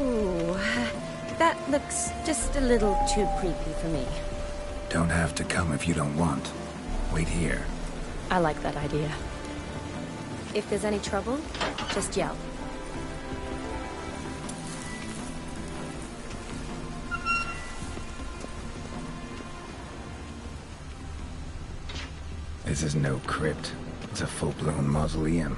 Ooh, that looks just a little too creepy for me. Don't have to come if you don't want. Wait here. I like that idea. If there's any trouble, just yell. This is no crypt. It's a full-blown mausoleum.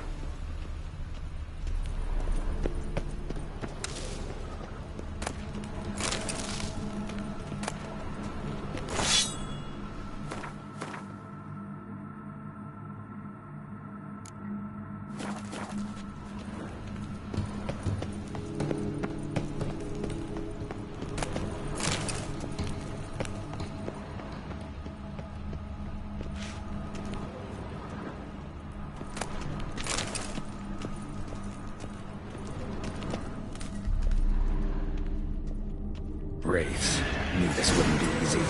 Wraiths. Knew this wouldn't be easy.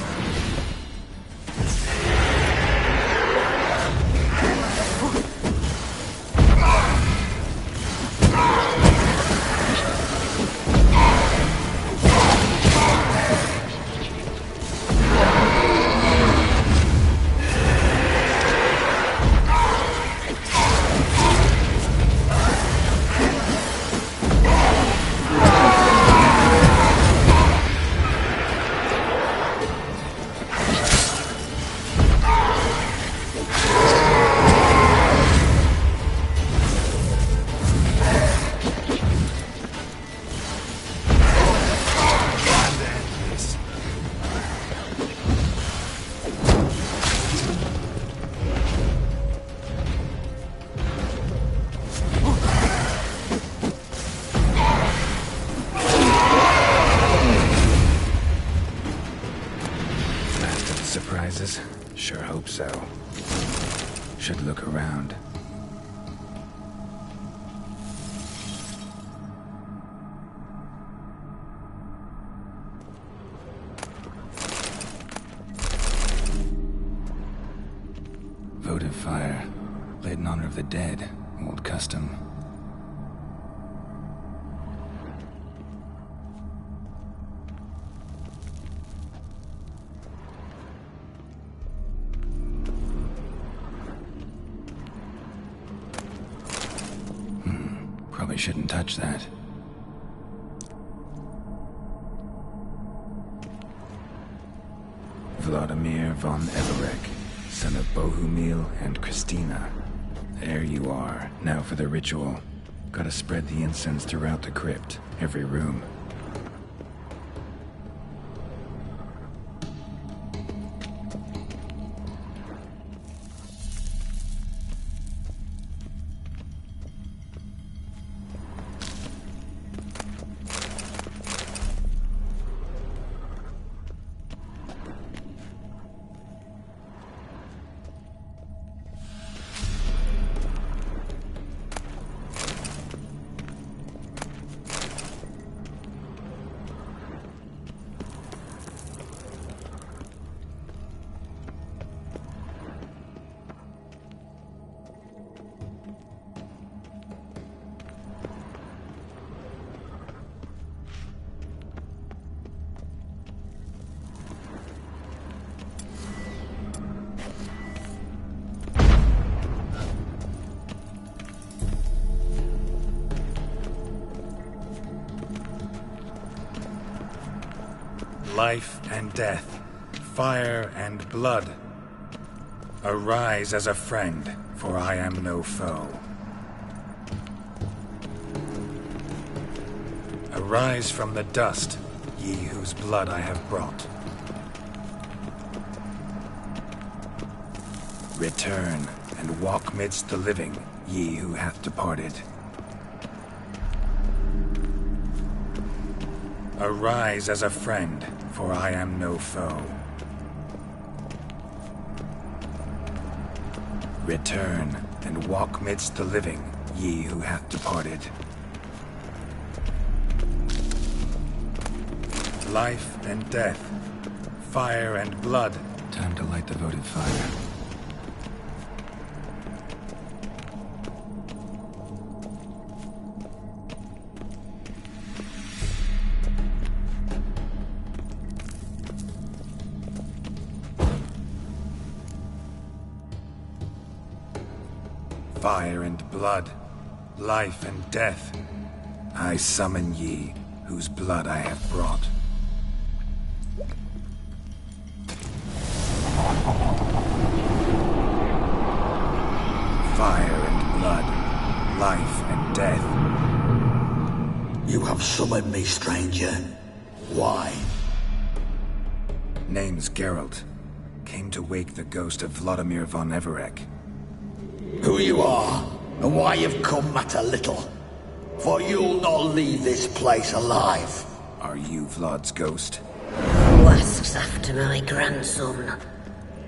Surprises? Sure hope so. Should look around. Votive fire. Lit in honor of the dead. Old custom. Probably shouldn't touch that. Vladimir von Everek, son of Bohumil and Christina. There you are. Now for the ritual. Gotta spread the incense throughout the crypt, every room. Life and death, fire and blood. Arise as a friend, for I am no foe. Arise from the dust, ye whose blood I have brought. Return, and walk midst the living, ye who hath departed. Arise as a friend, for I am no foe. Return, and walk midst the living, ye who hath departed. Life and death, fire and blood. Time to light the votive fire. Fire and blood, life and death. I summon ye, whose blood I have brought. Fire and blood, life and death. You have summoned me, stranger. Why? Name's Geralt. Came to wake the ghost of Vladimir von Everec. Who you are, and why you've come matter little. For you'll not leave this place alive. Are you Vlad's ghost? Who asks after my grandson?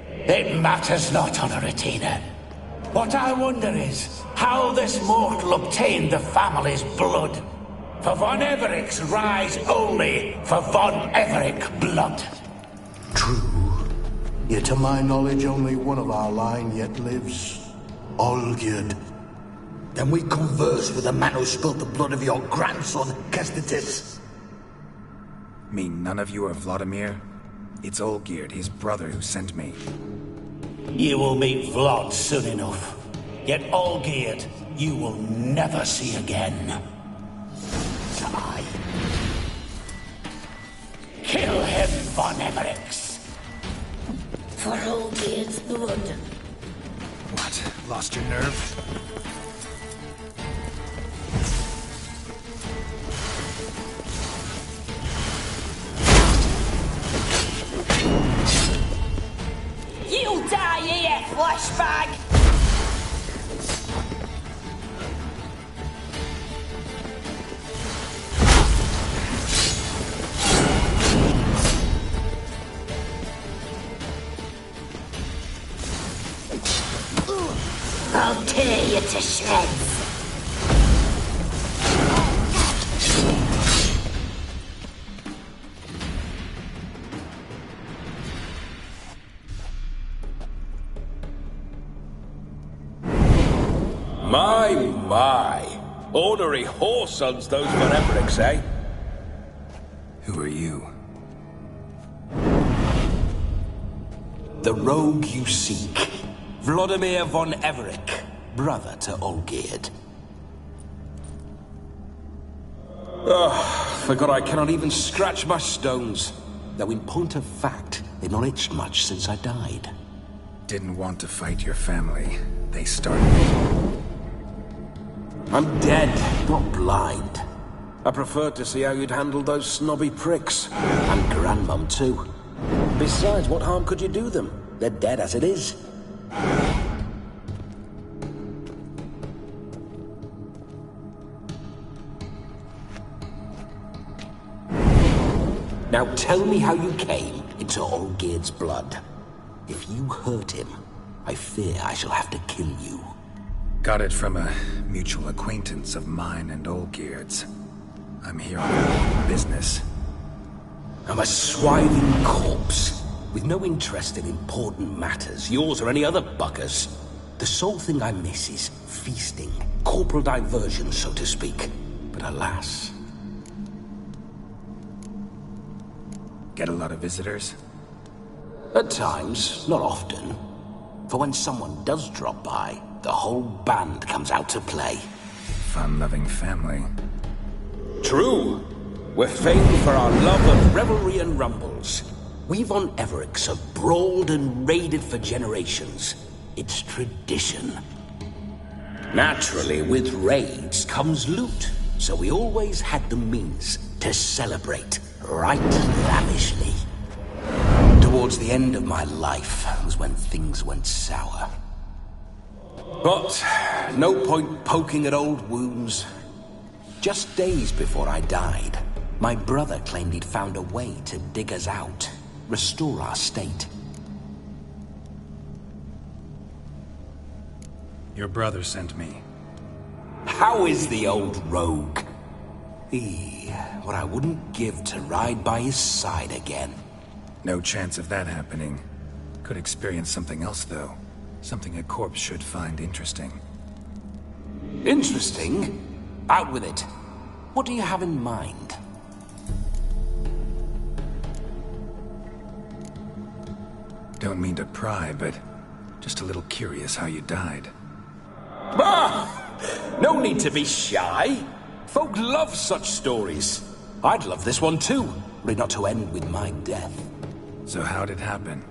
It matters not, Honoratina. What I wonder is how this mortal obtained the family's blood. For von Everic's rise only for von Everec blood. True. Yet to my knowledge, only one of our line yet lives. Olgierd. Then we converse with the man who spilled the blood of your grandson, Kestitis. Mean none of you are Vladimir? It's Olgierd, his brother, who sent me. You will meet Vlad soon enough. Yet Olgierd, you will never see again. Die. Kill him, von Everix. For Olgierd's blood. What? Lost your nerve? You die here, flashbag! I'll tear you to shreds. My. Ornery whoresons those von Evericks, eh? Who are you? The rogue you seek. Vladimir von Everec, brother to Olgierd. Forgot I cannot even scratch my stones. Though in point of fact, they've not itched much since I died. Didn't want to fight your family. They started it. I'm dead, not blind. I preferred to see how you'd handle those snobby pricks. And Grandmum, too. Besides, what harm could you do them? They're dead as it is. Now tell me how you came into Olgierd's blood. If you hurt him, I fear I shall have to kill you. Got it from a mutual acquaintance of mine and Olgierd's. I'm here on business. I'm a swiving corpse, with no interest in important matters, yours or any other buggers. The sole thing I miss is feasting, corporal diversion, so to speak. But alas... Get a lot of visitors? At times, not often. For when someone does drop by, the whole band comes out to play. Fun-loving family. True. We're famed for our love of revelry and rumbles. We von Evericks have brawled and raided for generations. It's tradition. Naturally, with raids comes loot, so we always had the means to celebrate right lavishly. Towards the end of my life was when things went sour. But no point poking at old wounds. Just days before I died, my brother claimed he'd found a way to dig us out, restore our state. Your brother sent me. How is the old rogue? What I wouldn't give to ride by his side again. No chance of that happening. Could experience something else, though. Something a corpse should find interesting. Interesting? Out with it. What do you have in mind? Don't mean to pry, but just a little curious how you died. Ah! No need to be shy. Folk love such stories. I'd love this one too, were it not to end with my death. So how'd it happen?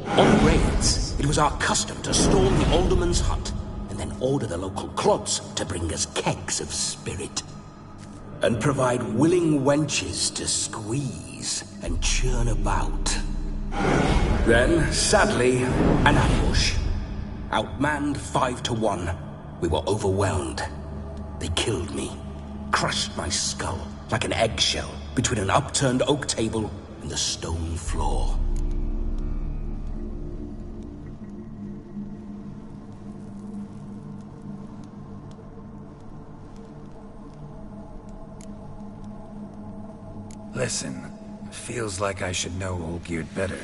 On raids, it was our custom to storm the alderman's hut, and then order the local clods to bring us kegs of spirit. And provide willing wenches to squeeze and churn about. Then, sadly, an ambush. Outmanned 5 to 1, we were overwhelmed. They killed me, crushed my skull like an eggshell between an upturned oak table and the stone floor. Listen, feels like I should know Olgierd better.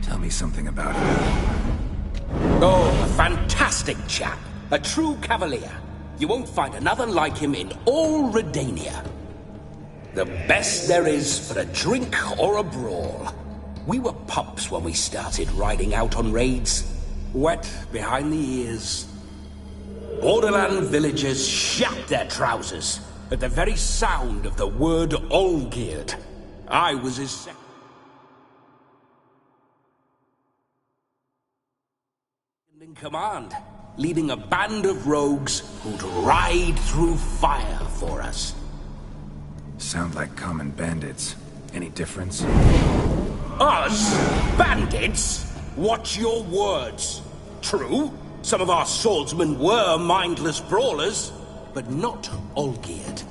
Tell me something about him. Oh, a fantastic chap. A true cavalier. You won't find another like him in all Redania. The best there is for a drink or a brawl. We were pups when we started riding out on raids. Wet behind the ears. Borderland villagers shat their trousers at the very sound of the word Olgierd. I was his second in command, leading a band of rogues who'd ride through fire for us. Sound like common bandits. Any difference? Us? Bandits? Watch your words. True, some of our swordsmen were mindless brawlers, but not Olgierd.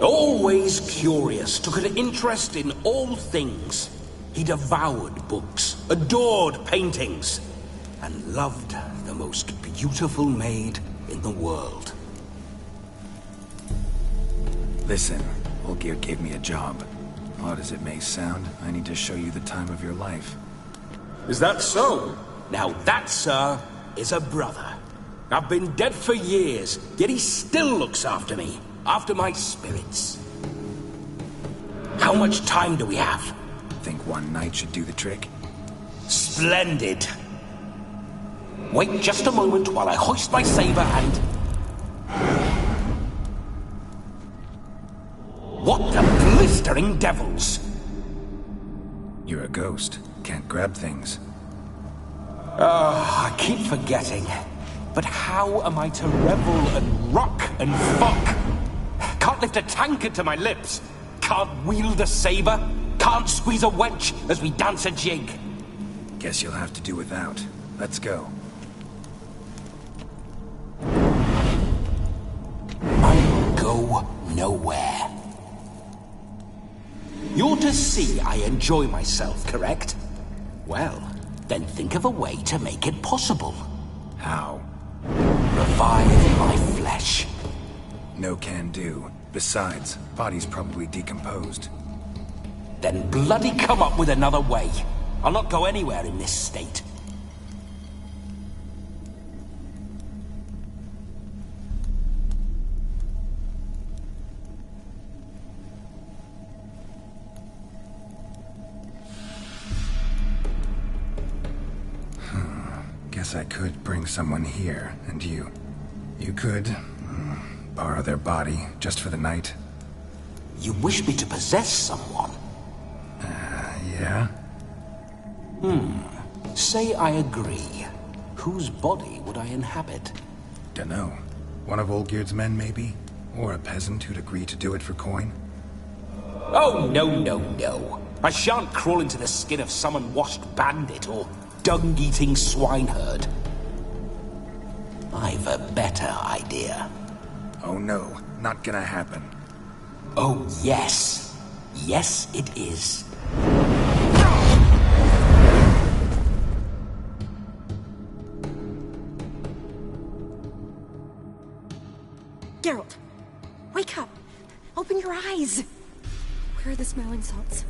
Always curious, took an interest in all things. He devoured books, adored paintings, and loved the most beautiful maid in the world. Listen, Olgierd gave me a job. Odd as it may sound, I need to show you the time of your life. Is that so? Now that, sir, is a brother. I've been dead for years, yet he still looks after me, after my spirits. How much time do we have? Think one night should do the trick? Splendid. Wait just a moment while I hoist my saber and... What the blistering devils? You're a ghost. Can't grab things. I keep forgetting. But how am I to revel and rock and fuck? Can't lift a tankard to my lips. Can't wield a saber. Can't squeeze a wench as we dance a jig. Guess you'll have to do without. Let's go. I will go nowhere. You're to see I enjoy myself, correct? Well, then think of a way to make it possible. How? Revive my flesh. No can do. Besides, body's probably decomposed. Then bloody come up with another way. I'll not go anywhere in this state. Guess I could bring someone here, and you could borrow their body just for the night. You wish me to possess someone? Yeah? Say I agree. Whose body would I inhabit? Dunno. One of Olgierd's men, maybe? Or a peasant who'd agree to do it for coin? Oh, no, no, no. I shan't crawl into the skin of some unwashed bandit or dung-eating swineherd. I've a better idea. Oh no, not gonna happen. Oh, yes. Yes, it is. Geralt, wake up. Open your eyes. Where are the smelling salts?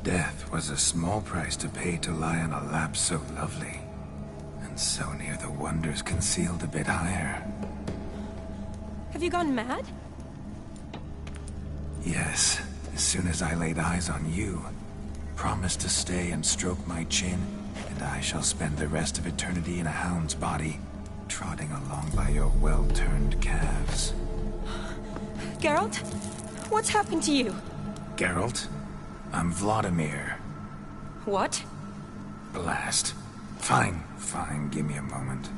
Death was a small price to pay to lie on a lap so lovely, and so near the wonders concealed a bit higher. Have you gone mad? Yes, soon as I laid eyes on you. Promise to stay and stroke my chin, and I shall spend the rest of eternity in a hound's body, trotting along by your well-turned calves. Geralt? What's happened to you? Geralt? I'm Vladimir. What? Blast. Fine, give me a moment.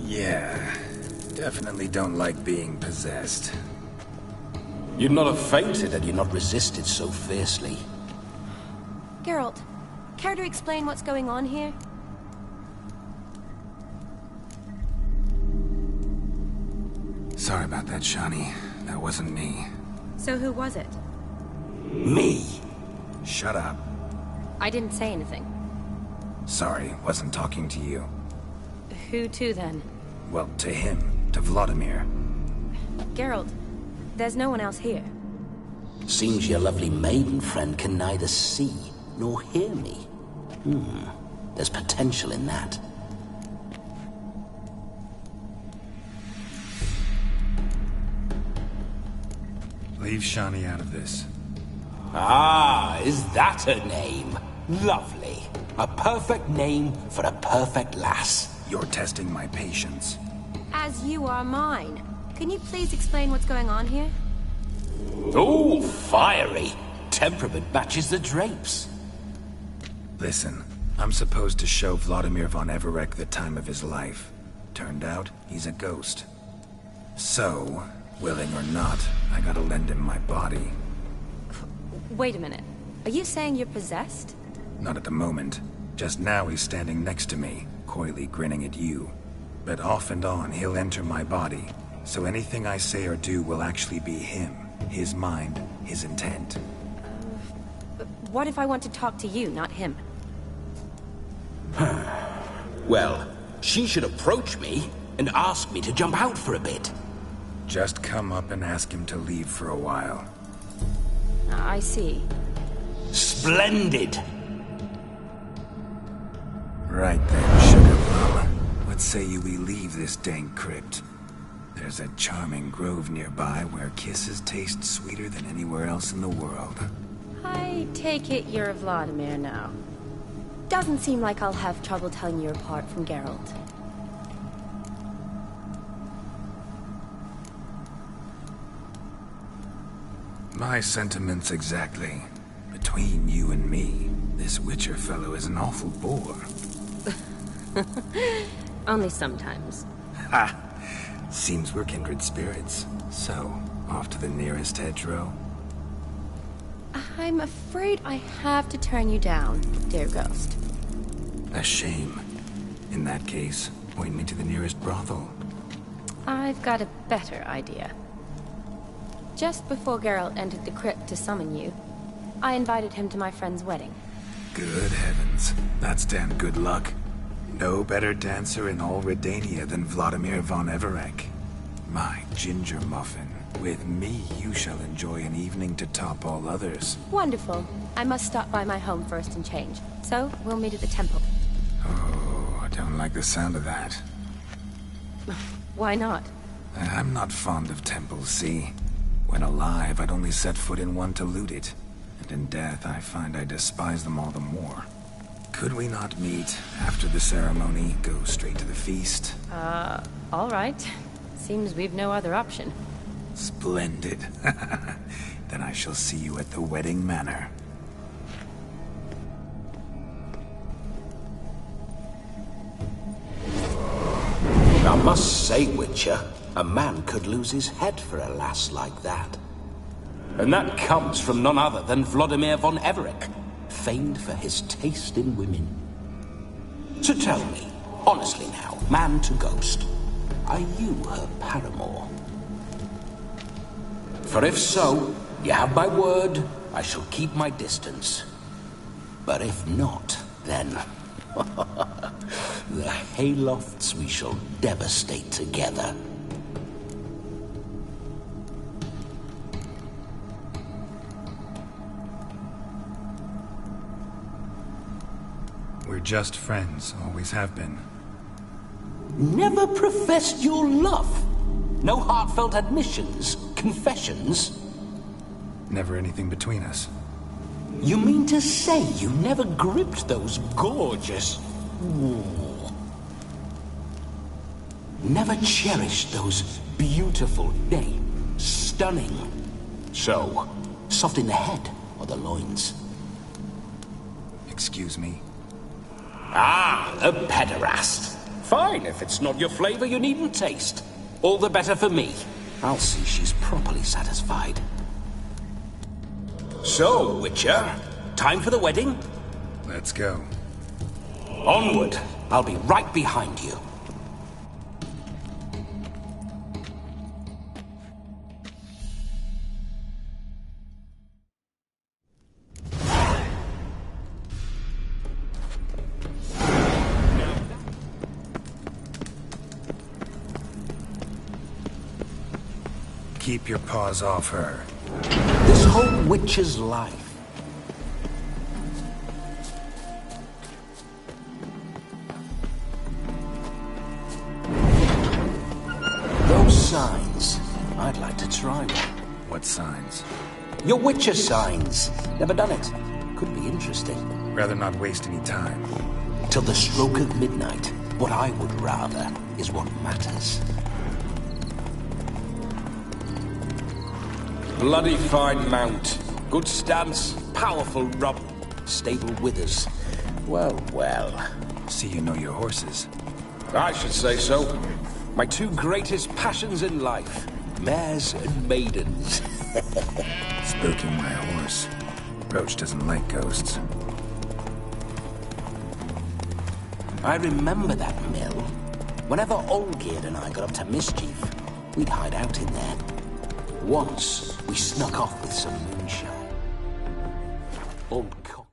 Yeah, definitely don't like being possessed. You'd not have fainted had you not resisted so fiercely. Geralt, care to explain what's going on here? Sorry about that, Shani. That wasn't me. So who was it? Me? Shut up. I didn't say anything. Sorry, wasn't talking to you. Who to then? Well, to him. To Vladimir. Geralt, there's no one else here. Seems your lovely maiden friend can neither see nor hear me. There's potential in that. Leave Shani out of this. Ah, is that her name? Lovely. A perfect name for a perfect lass. You're testing my patience. As you are mine. Can you please explain what's going on here? Oh, fiery. Temperament matches the drapes. Listen, I'm supposed to show Vladimir von Everec the time of his life. Turned out, he's a ghost. So, willing or not, I gotta lend him my body. Wait a minute. Are you saying you're possessed? Not at the moment. Just now he's standing next to me, coyly grinning at you. But off and on, he'll enter my body. So anything I say or do will actually be him. His mind, his intent. What if I want to talk to you, not him? Well, she should approach me and ask me to jump out for a bit. Just come up and ask him to leave for a while. I see. Splendid! Right then, sugar plum. What say you we leave this dank crypt? There's a charming grove nearby where kisses taste sweeter than anywhere else in the world. I take it you're Vladimir now. Doesn't seem like I'll have trouble telling you apart from Geralt. My sentiments exactly. Between you and me, this Witcher fellow is an awful bore. Only sometimes. Ha! Seems we're kindred spirits. So, off to the nearest hedgerow? I'm afraid I have to turn you down, dear ghost. A shame. In that case, point me to the nearest brothel. I've got a better idea. Just before Geralt entered the crypt to summon you, I invited him to my friend's wedding. Good heavens. That's damn good luck. No better dancer in all Redania than Vladimir von Everec. My ginger muffin. With me, you shall enjoy an evening to top all others. Wonderful. I must stop by my home first and change. So, we'll meet at the temple. Oh, I don't like the sound of that. Why not? I'm not fond of temples, see? When alive, I'd only set foot in one to loot it. And in death, I find I despise them all the more. Could we not meet after the ceremony, go straight to the feast? All right. Seems we've no other option. Splendid. Then I shall see you at the wedding manor. I must say, Witcher, a man could lose his head for a lass like that. And that comes from none other than Vladimir von Everec, famed for his taste in women. So tell me, honestly now, man to ghost, are you her paramour? For if so, you have my word, I shall keep my distance. But if not, then... the haylofts we shall devastate together. We're just friends, always have been. Never professed your love. No heartfelt admissions, confessions? Never anything between us. You mean to say you never gripped those gorgeous... Ooh. Never cherished those beautiful, nay, stunning... So, soft in the head or the loins? Excuse me? Ah, a pederast. Fine, if it's not your flavor, you needn't taste. All the better for me. I'll see she's properly satisfied. So, Witcher, time for the wedding? Let's go. Onward. I'll be right behind you. Keep your paws off her. This whole witch's life. Those signs. I'd like to try one. What signs? Your witcher signs. Never done it. Could be interesting. Rather not waste any time. Till the stroke of midnight. What I would rather is what matters. Bloody fine mount. Good stance, powerful rub. Stable withers. Well, well. See you know your horses. I should say so. My two greatest passions in life. Mares and maidens. Spooking my horse. Roach doesn't like ghosts. I remember that mill. Whenever Olgierd and I got up to mischief, we'd hide out in there. Once, we snuck off with some moonshine. Old cock.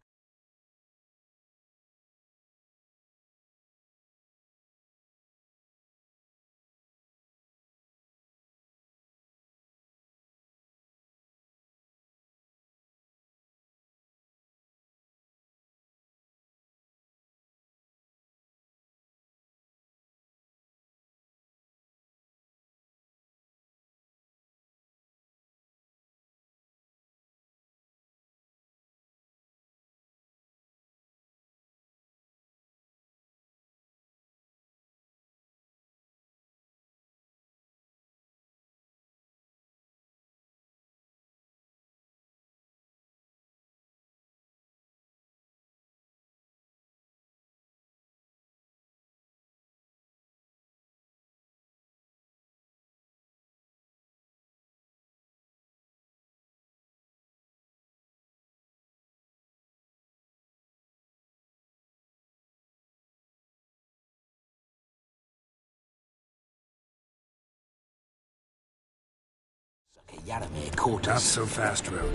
Yaramir caught Not us. so fast, Roach.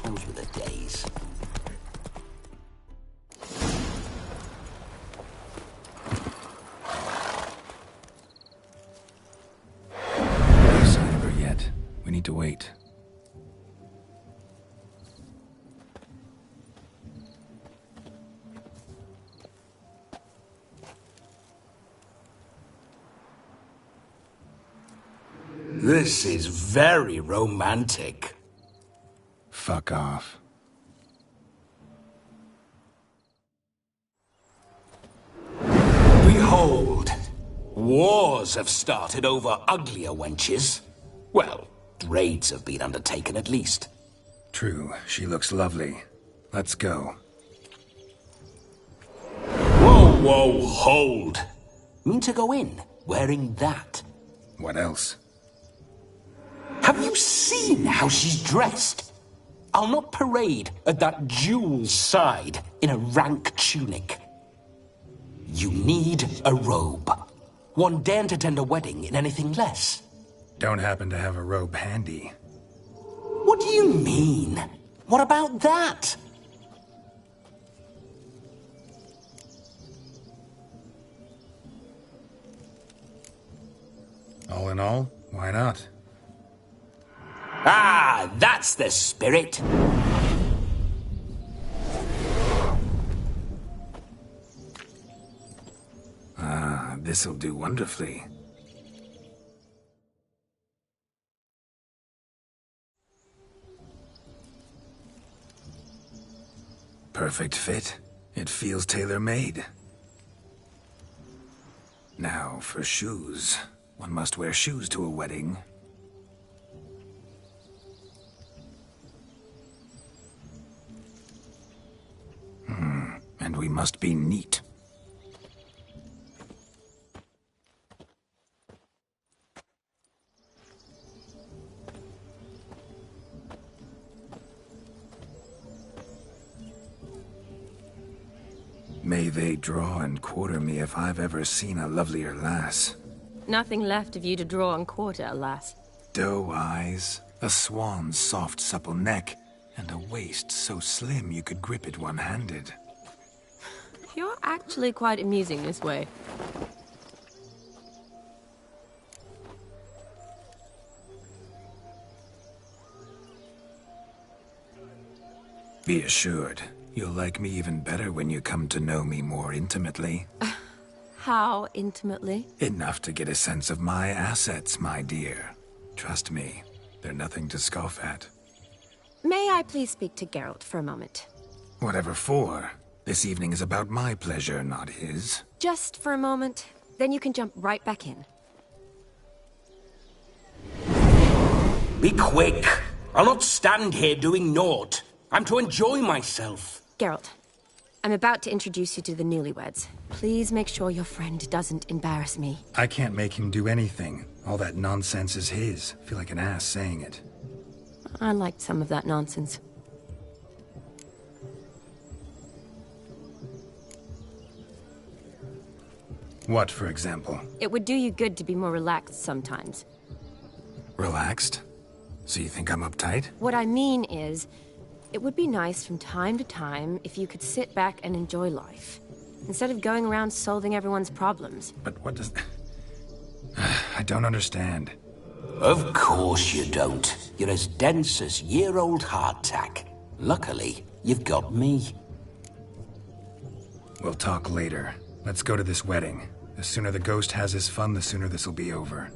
Those were the days. No sign of her yet. We need to wait. This is very romantic. Fuck off. Behold, wars have started over uglier wenches. Well, raids have been undertaken at least. True, she looks lovely. Let's go. Whoa, whoa, hold. Mean to go in, wearing that? What else? Have you seen how she's dressed? I'll not parade at that jewel's side in a rank tunic. You need a robe. One daren't attend a wedding in anything less. Don't happen to have a robe handy. What do you mean? What about that? All in all, why not? Ah, that's the spirit. This'll do wonderfully. perfect fit. It feels tailor-made. Now, for shoes. One must wear shoes to a wedding. And we must be neat. May they draw and quarter me if I've ever seen a lovelier lass. Nothing left of you to draw and quarter, alas. Doe eyes, a swan's soft supple neck, and a waist so slim you could grip it one-handed. You're actually quite amusing this way. Be assured, you'll like me even better when you come to know me more intimately. How intimately? Enough to get a sense of my assets, my dear. Trust me, they're nothing to scoff at. May I please speak to Geralt for a moment? Whatever for. This evening is about my pleasure, not his. Just for a moment, then you can jump right back in. Be quick! I'll not stand here doing naught. I'm to enjoy myself. Geralt, I'm about to introduce you to the newlyweds. Please make sure your friend doesn't embarrass me. I can't make him do anything. All that nonsense is his. I feel like an ass saying it. I liked some of that nonsense. What, for example? It would do you good to be more relaxed sometimes. Relaxed? So you think I'm uptight? What I mean is, it would be nice from time to time if you could sit back and enjoy life, instead of going around solving everyone's problems. But what does... I don't understand. Of course you don't. You're as dense as year-old hardtack. Luckily, you've got me. We'll talk later. Let's go to this wedding. The sooner the ghost has his fun, the sooner this'll be over.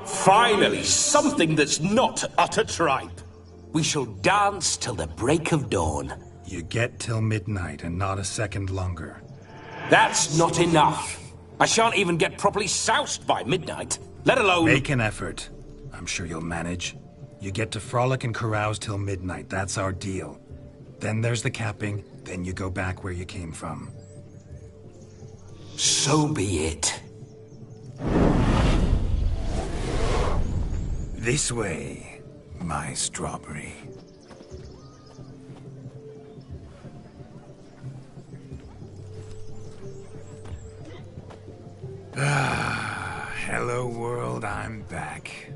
Finally, something that's not utter tripe. We shall dance till the break of dawn. You get till midnight and not a second longer. That's not enough. I shan't even get properly soused by midnight, let alone... Make an effort. I'm sure you'll manage. You get to frolic and carouse till midnight. That's our deal. Then there's the capping, then you go back where you came from. So be it. This way, my strawberry. Hello world, I'm back.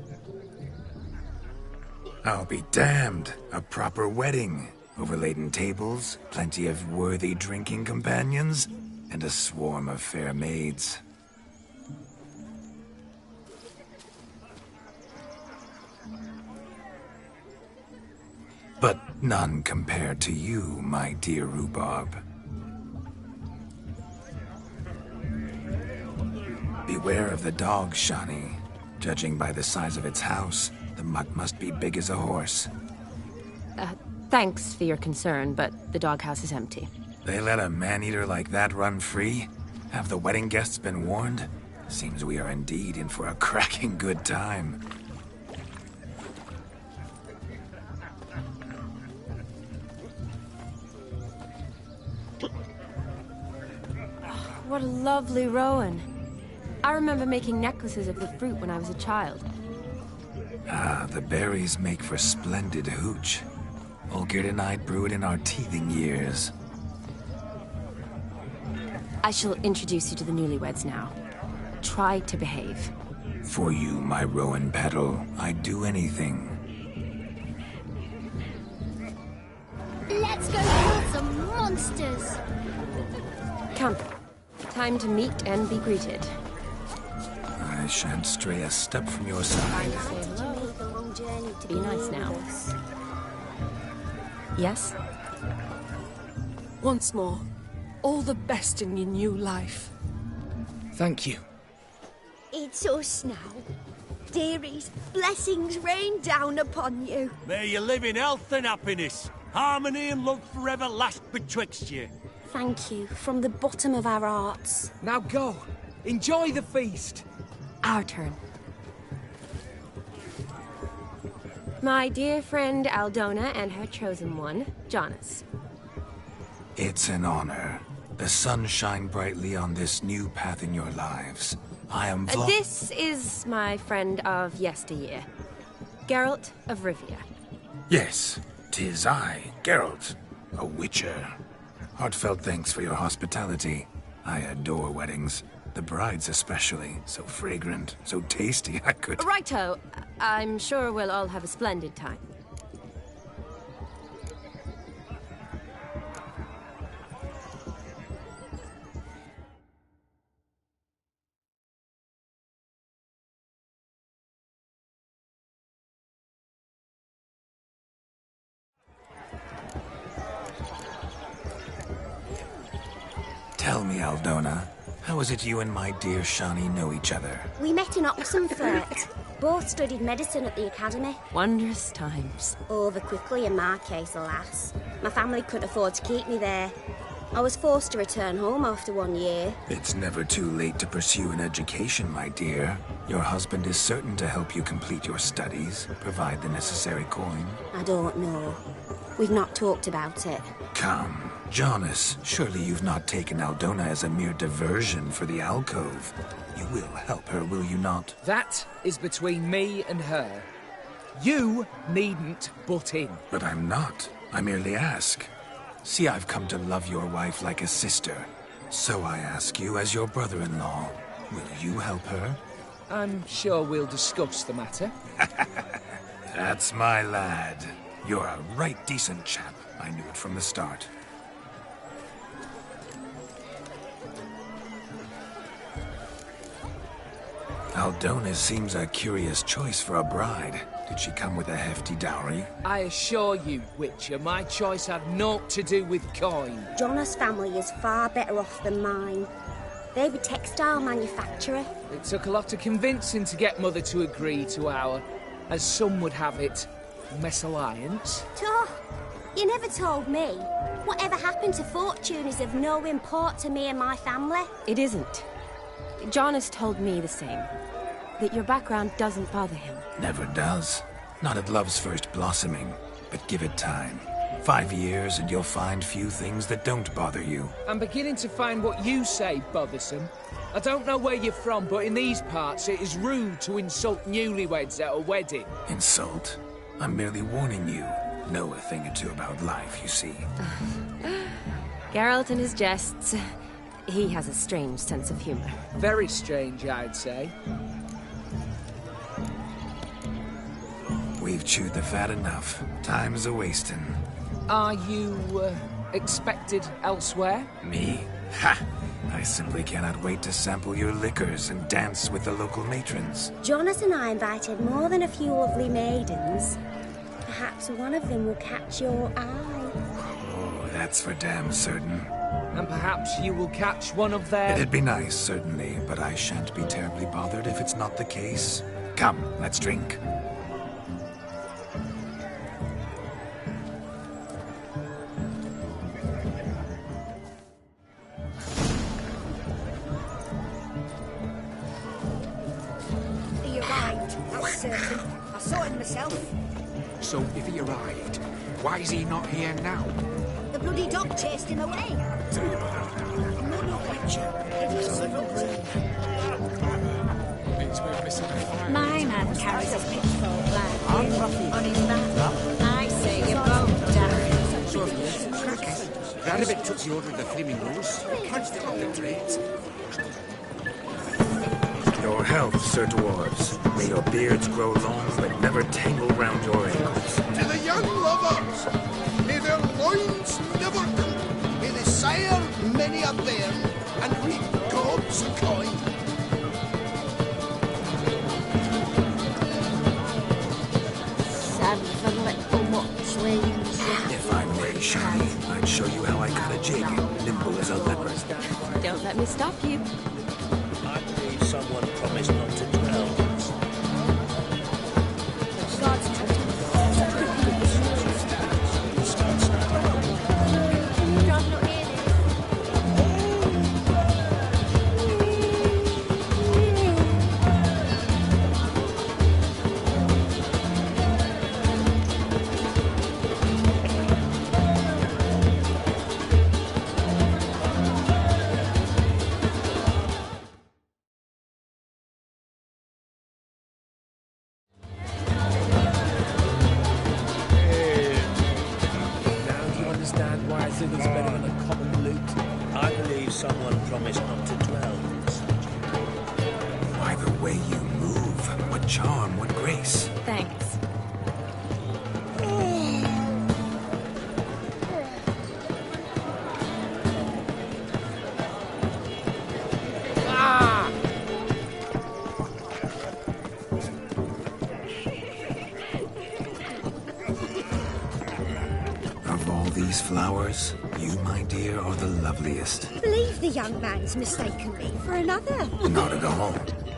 I'll be damned. A proper wedding. Overladen tables, plenty of worthy drinking companions, and a swarm of fair maids. But none compared to you, my dear rhubarb. Beware of the dog, Shani. Judging by the size of its house, the mutt must be big as a horse. Thanks for your concern, but the doghouse is empty. They let a man-eater like that run free? Have the wedding guests been warned? Seems we are indeed in for a cracking good time. What a lovely rowan. I remember making necklaces of the fruit when I was a child. Ah, the berries make for splendid hooch. Olgerd and I brewed in our teething years. I shall introduce you to the newlyweds now. Try to behave. For you, my rowan petal, I'd do anything. Let's go kill some monsters! Come. Time to meet and be greeted. I shan't stray a step from your side. Be nice now. Yes? Once more, all the best in your new life. Thank you. It's us now. Dearies, blessings rain down upon you. May you live in health and happiness. Harmony and love forever last betwixt you. Thank you, from the bottom of our hearts. Now go. Enjoy the feast. Our turn. My dear friend Aldona and her chosen one, Jonas. It's an honor. The sun shine brightly on this new path in your lives. I am This is my friend of yesteryear, Geralt of Rivia. Yes, 'tis I, Geralt, a witcher. Heartfelt thanks for your hospitality. I adore weddings. The brides especially. So fragrant, so tasty, I could... Righto. I'm sure we'll all have a splendid time. Tell me, Aldona, how is it you and my dear Shani know each other? We met in Oxenfurt. Both studied medicine at the academy. Wondrous times. Over quickly in my case, alas. My family couldn't afford to keep me there. I was forced to return home after 1 year. It's never too late to pursue an education, my dear. Your husband is certain to help you complete your studies, provide the necessary coin. I don't know. We've not talked about it. Come, Jonas, surely you've not taken Aldona as a mere diversion for the alcove. You will help her, will you not? That is between me and her. You needn't butt in. But I'm not. I merely ask. See, I've come to love your wife like a sister. So I ask you, as your brother-in-law, will you help her? I'm sure we'll discuss the matter. That's my lad. You're a right decent chap. I knew it from the start. Aldona seems a curious choice for a bride. Did she come with a hefty dowry? I assure you, Witcher, my choice had naught to do with coin. Jonas' family is far better off than mine. They were textile manufacturer. It took a lot of convincing to get Mother to agree to our, as some would have it, mesalliance. You never told me. Whatever happened to fortune is of no import to me and my family. It isn't. Jonas told me the same. That your background doesn't bother him. Never does. Not at love's first blossoming. But give it time. 5 years and you'll find few things that don't bother you. I'm beginning to find what you say bothersome. I don't know where you're from, but in these parts it is rude to insult newlyweds at a wedding. Insult? I'm merely warning you. Know a thing or two about life, you see. Geralt and his jests. He has a strange sense of humor. Very strange, I'd say. We've chewed the fat enough. Time's a-wasting. Are you, expected elsewhere? Me? Ha! I simply cannot wait to sample your liquors and dance with the local matrons. Jonas and I invited more than a few lovely maidens. Perhaps one of them will catch your eye. Oh, that's for damn certain. And perhaps you will catch one of their... It'd be nice, certainly, but I shan't be terribly bothered if it's not the case. Come, let's drink. He arrived, that's certain. I saw him myself. So, if he arrived, why is he not here now? The bloody dog chased him away. No, no, Witcher. It is My man carries his pitchfork like on his back. I say you both die. So, crackers, Radovich took the order of the Flaming Rose. Can't stop the trades. Your health, Sir Dwarves. May your beards grow long, but never tangle round your ankles. To the young lovers, may their loins never cool. May they sire many a bairn and reap God's coin. Seven little muchlings. If I may, Shani, I'd show you how I cut a jig, nimble as a leopard. Don't let me stop you. I believe someone promised not to dwell. God's someone promised not to dwell in such. By the way you move, what charm, what grace. Thanks. Of all these flowers, you, my dear, are the loveliest. Believe the young man's mistaken me for another. Not at all.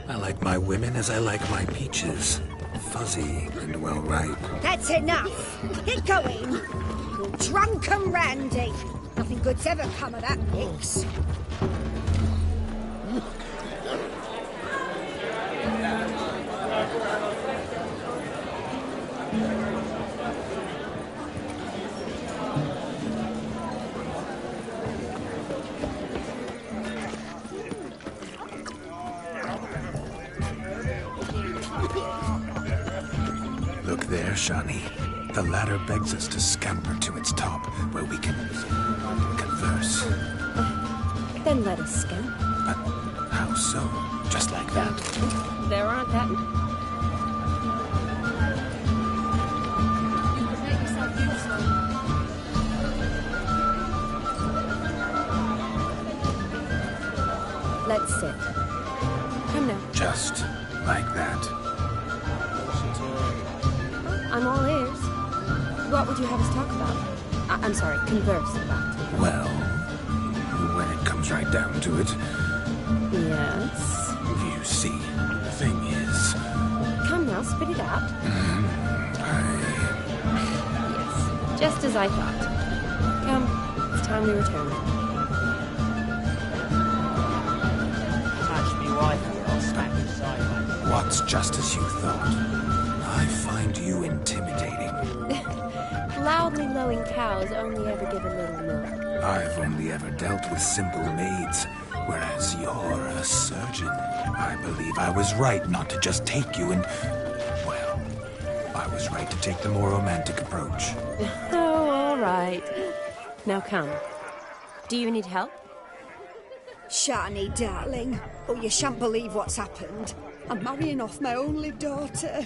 I like my women as I like my peaches. Fuzzy and well ripe. That's enough. Get going. You're drunk and randy. Nothing good's ever come of that mix. Look there, Shani. The ladder begs us to scamper to its top, where we can converse. Then let us scamper. But how so? Just like that? There aren't that... You could make yourself useful. Let's sit. Come now. Just like that. I'm all ears. What would you have us talk about? I'm sorry, converse about. Well, when it comes right down to it, Yes? you see, the thing is... Come now, spit it out. Yes, just as I thought. Come, it's time we return. Catch me rifle or I'll smack you sideways. What's just as you thought? I find you intimidating. Loudly lowing cows only ever give a little milk. I've only ever dealt with simple maids, whereas you're a surgeon. I believe I was right not to just take you and... Well, I was right to take the more romantic approach. Oh, all right. Now come. Do you need help? Shani, darling. Oh, you shan't believe what's happened. I'm marrying off my only daughter.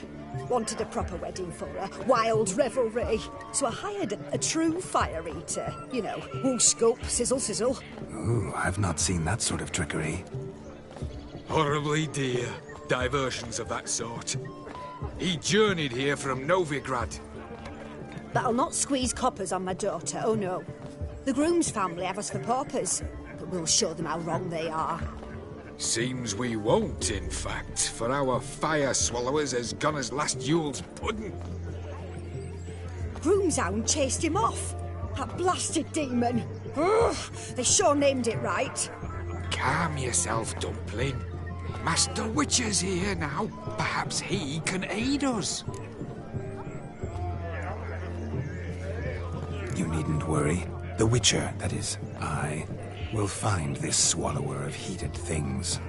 Wanted a proper wedding for her, wild revelry. So I hired a true fire eater. You know, wool scoop, sizzle, sizzle. Ooh, I've not seen that sort of trickery. Horribly dear diversions of that sort. He journeyed here from Novigrad. That'll not squeeze coppers on my daughter, oh no. The groom's family have us for paupers, but we'll show them how wrong they are. Seems we won't, in fact, for our fire swallowers has gone as last Yule's pudding. Groom's hound chased him off. That blasted demon. Ugh, they sure named it right. Calm yourself, Dumpling. Master Witcher's here now. Perhaps he can aid us. You needn't worry. The Witcher, that is, I, will find this swallower of heated things.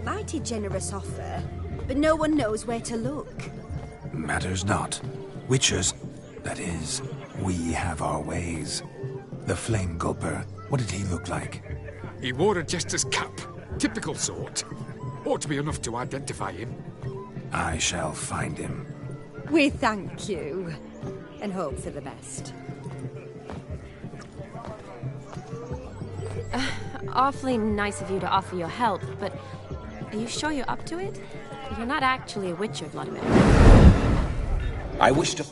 Mighty generous offer, but no one knows where to look. Matters not. Witchers, that is, we have our ways. The Flame Gulper, what did he look like? He wore a jester's cap. Typical sort. Ought to be enough to identify him. I shall find him. We thank you, and hope for the best. Awfully nice of you to offer your help, but are you sure you're up to it? You're not actually a witcher, Vladimir. I wish to...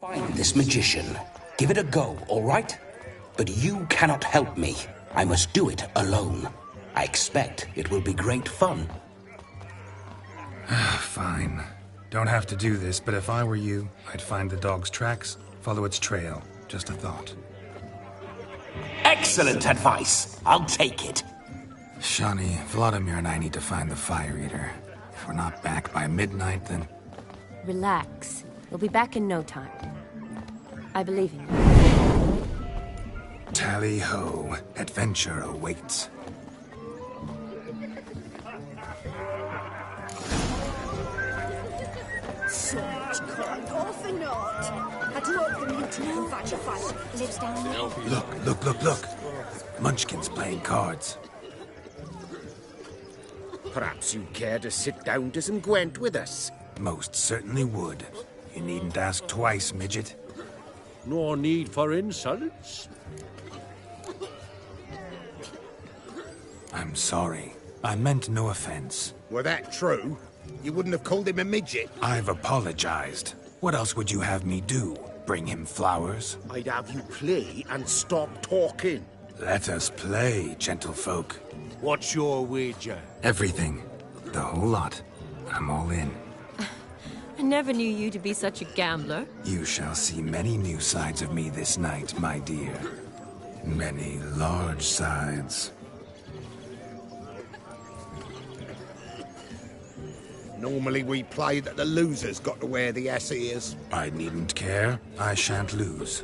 Find this magician. Give it a go, all right? But you cannot help me. I must do it alone. I expect it will be great fun. Fine. Don't have to do this, but if I were you, I'd find the dog's tracks, follow its trail. Just a thought. Excellent advice. I'll take it. Shawnee, Vladimir and I need to find the Fire Eater. If we're not back by midnight, then... Relax. We'll be back in no time. I believe in you. Tally-ho. Adventure awaits. So much coin, off and not. Had to hope the mutant who Vacher fire lives down there. Look. Munchkin's playing cards. Perhaps you'd care to sit down to some Gwent with us. Most certainly would. You needn't ask twice, midget. No need for insolence. I'm sorry. I meant no offense. Were that true, you wouldn't have called him a midget. I've apologized. What else would you have me do? Bring him flowers? I'd have you play and stop talking. Let us play, gentlefolk. What's your wager? Everything. The whole lot. I'm all in. I never knew you to be such a gambler. You shall see many new sides of me this night, my dear. Many large sides. Normally we play that the loser's got to wear the ass ears. I needn't care. I shan't lose.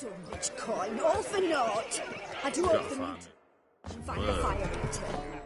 So much coin, all for naught. I do hope the meat. Find a fire eater.